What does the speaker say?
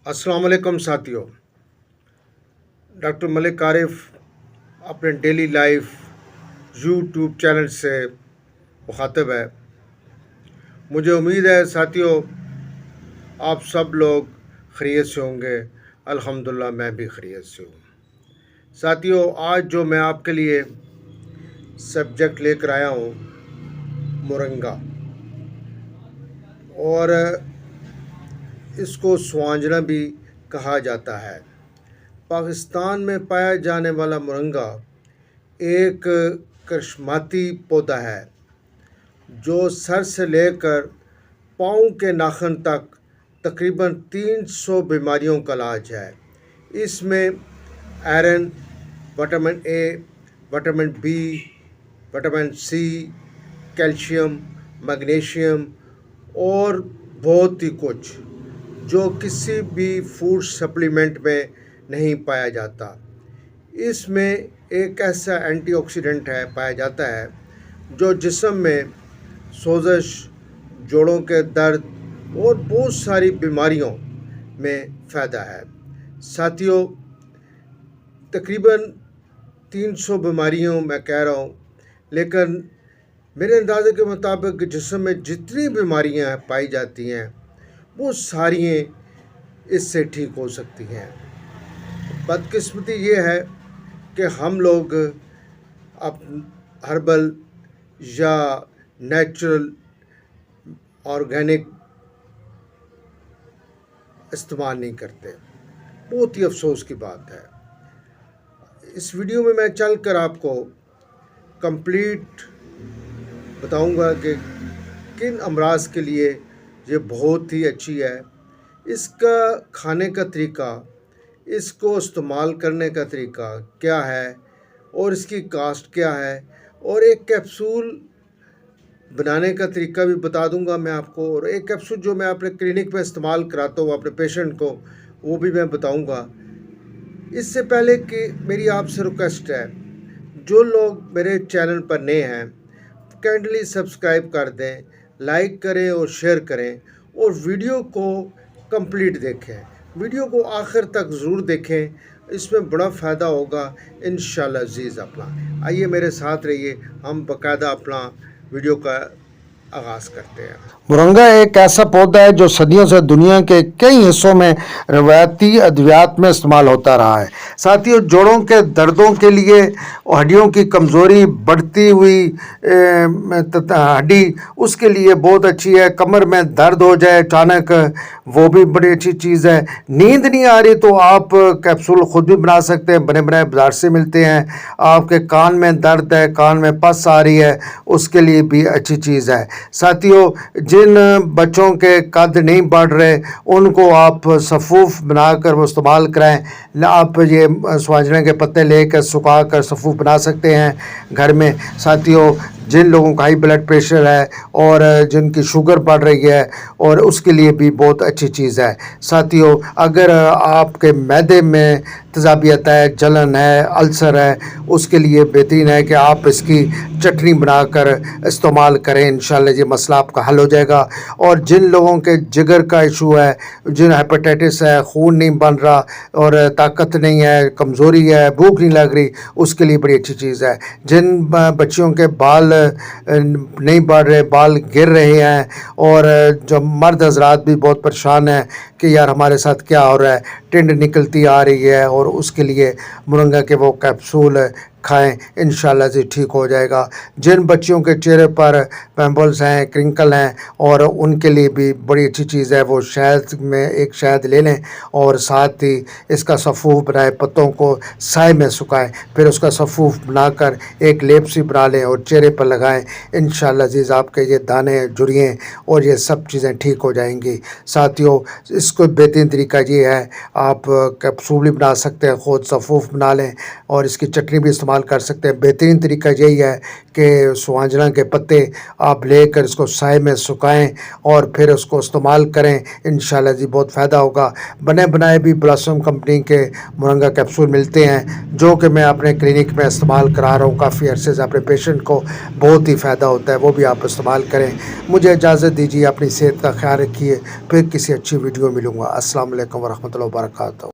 अस्सलाम वालेकुम साथियों। डॉक्टर मलिक आरिफ अपने डेली लाइफ यूट्यूब चैनल से मुखातब है। मुझे उम्मीद है साथियों आप सब लोग खैरियत से होंगे। अल्हम्दुलिल्लाह मैं भी खैरियत से हूँ। साथियों आज जो मैं आपके लिए सब्जेक्ट लेकर आया हूँ मोरंगा, और इसको स्वांजना भी कहा जाता है। पाकिस्तान में पाया जाने वाला मोरंगा एक करिश्माती पौधा है जो सर से लेकर पाँव के नाखून तक तकरीबन 300 बीमारियों का इलाज है। इसमें iron, vitamin A, vitamin B, vitamin C, calcium, magnesium और बहुत ही कुछ जो किसी भी फूड सप्लीमेंट में नहीं पाया जाता। इसमें एक ऐसा एंटीऑक्सीडेंट है पाया जाता है जो जिस्म में सोजश, जोड़ों के दर्द और बहुत सारी बीमारियों में फ़ायदा है। साथियों तकरीबन 300 बीमारियों मैं कह रहा हूँ, लेकिन मेरे अंदाज़े के मुताबिक जिस्म में जितनी बीमारियाँ पाई जाती हैं वो सारी इससे ठीक हो सकती हैं। बदकिस्मती ये है कि हम लोग अब हर्बल या नेचुरल ऑर्गेनिक इस्तेमाल नहीं करते। बहुत ही अफसोस की बात है। इस वीडियो में मैं चल कर आपको कंप्लीट बताऊंगा कि किन अमराज के लिए ये बहुत ही अच्छी है, इसका खाने का तरीका, इसको इस्तेमाल करने का तरीका क्या है और इसकी कास्ट क्या है, और एक कैप्सूल बनाने का तरीका भी बता दूंगा मैं आपको, और एक कैप्सूल जो मैं अपने क्लिनिक में इस्तेमाल कराता हूँ अपने पेशेंट को वो भी मैं बताऊंगा। इससे पहले कि मेरी आपसे रिक्वेस्ट है, जो लोग मेरे चैनल पर नए हैं काइंडली सब्सक्राइब कर दें, लाइक करें और शेयर करें, और वीडियो को कंप्लीट देखें। वीडियो को आखिर तक ज़रूर देखें, इसमें बड़ा फ़ायदा होगा इंशाल्लाह अज़ीज़। अपना आइए मेरे साथ रहिए, हम बाकायदा अपना वीडियो का आगाज़ करते हैं। मोरंगा एक ऐसा पौधा है जो सदियों से दुनिया के कई हिस्सों में रवायती अद्वियात में इस्तेमाल होता रहा है। साथियों जोड़ों के दर्दों के लिए, हड्डियों की कमज़ोरी, बढ़ती हुई हड्डी, उसके लिए बहुत अच्छी है। कमर में दर्द हो जाए अचानक, वो भी बड़ी अच्छी चीज़ है। नींद नहीं आ रही तो आप कैप्सूल ख़ुद भी बना सकते हैं, बने बनाए बाज़ार से मिलते हैं। आपके कान में दर्द है, कान में पस आ रही है, उसके लिए भी अच्छी चीज़ है। साथियों जिन बच्चों के कद नहीं बढ़ रहे उनको आप सफ़ूफ बनाकर वो इस्तेमाल कराएं। आप ये स्वांजना के पत्ते लेकर सुखा कर सफ़ूफ बना सकते हैं घर में। साथियों जिन लोगों का हाई ब्लड प्रेशर है और जिनकी शुगर बढ़ रही है, और उसके लिए भी बहुत अच्छी चीज़ है। साथियों अगर आपके मैदे में तेज़ाबियत है, जलन है, अल्सर है, उसके लिए बेहतरीन है कि आप इसकी चटनी बनाकर इस्तेमाल करें। इंशाल्लाह ये मसला आपका हल हो जाएगा। और जिन लोगों के जिगर का इशू है, जिन हेपेटाइटिस है, खून नहीं बन रहा और ताकत नहीं है, कमज़ोरी है, भूख नहीं लग रही, उसके लिए बड़ी अच्छी चीज़ है। जिन बच्चियों के बाल नहीं बढ़ रहे, बाल गिर रहे हैं, और जो मर्द हजरात भी बहुत परेशान हैं कि यार हमारे साथ क्या हो रहा है, टिंड निकलती आ रही है, और उसके लिए मोरंगा के वो कैप्सूल खाएं, इंशाल्लाह से ठीक हो जाएगा। जिन बच्चियों के चेहरे पर पिंपल्स हैं, क्रिंकल हैं, और उनके लिए भी बड़ी अच्छी चीज़ है, वो शहद में एक शहद ले लें और साथ ही इसका सफ़ूफ बनाए, पत्तों को साए में सुखाएं, फिर उसका सफ़ूफ बनाकर एक लेप सी बना लें और चेहरे पर लगाएं। इंशाल्लाह अज़ीज़ आपके ये दाने, झुर्रियाँ और ये सब चीज़ें ठीक हो जाएंगी। साथियों इसको बेहतरीन तरीका ये है, आप कैप्सूल भी बना सकते हैं, ख़ुद सफ़ूफ बना लें और इसकी चटनी भी इस्तेमाल استعمال کر سکتے ہیں. بہترین طریقہ یہی ہے کہ سوانجنا کے پتے آپ لے کر اس کو سائے میں سکھائیں اور پھر اس کو استعمال کریں. انشاءاللہ جی بہت فائدہ ہوگا. بنے بنائے بھی بلاسم کمپنی کے مورنگا کیپسول ملتے ہیں جو کہ میں اپنے کلینک میں استعمال کرا رہا ہوں کافی عرصے سے. اپنے پیشنٹ کو بہت ہی فائدہ ہوتا ہے, وہ بھی آپ استعمال کریں. مجھے اجازت دیجیے, اپنی صحت کا خیال رکھیے. پھر کسی اچھی ویڈیو ملوں گا. السلام علیکم ورحمۃ اللہ وبرکاتہ.